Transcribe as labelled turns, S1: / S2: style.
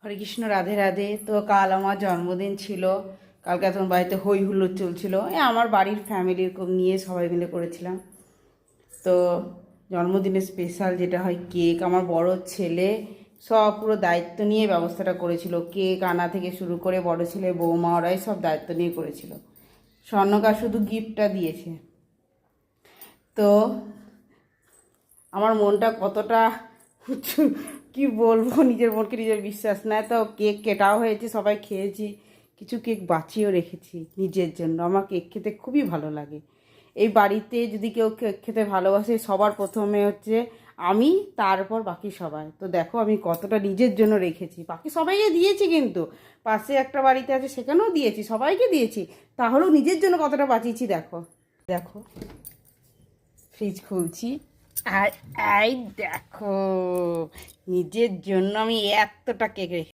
S1: হরে কৃষ্ণ, রাধে রাধে। তো কাল আমার জন্মদিন ছিল। কালকে তোমার বাড়িতে হই হুল্লোড় চলছিল, আমার বাড়ির ফ্যামিলির নিয়ে সবাই মিলে করেছিলাম। তো জন্মদিনে স্পেশাল যেটা হয় কেক, আমার বড় ছেলে সব পুরো দায়িত্ব নিয়ে ব্যবস্থাটা করেছিল। কেক আনা থেকে শুরু করে বড় ছেলে বৌমা ওরাই সব দায়িত্ব নিয়ে করেছিল। স্বর্ণকা শুধু গিফটটা দিয়েছে। তো আমার মনটা কতটা কি বলবো, নিজের মনকে নিজের বিশ্বাস নেয়। তো কেক কেটাও হয়েছে, সবাই খেয়েছি, কিছু কেক বাঁচিয়েও রেখেছি নিজের জন্য। আমার কেক খেতে খুবই ভালো লাগে। এই বাড়িতে যদি কেউ কেক খেতে ভালোবাসে, সবার প্রথমে হচ্ছে আমি, তারপর বাকি সবাই। তো দেখো আমি কতটা নিজের জন্য রেখেছি, বাকি সবাইকে দিয়েছি, কিন্তু পাশে একটা বাড়িতে আছে সেখানেও দিয়েছি, সবাইকে দিয়েছি, তাহলেও নিজের জন্য কতটা বাঁচিয়েছি দেখো। দেখো ফ্রিজ খুলছি, আর এই দেখো নিজের জন্য আমি এতটা কেক রেখে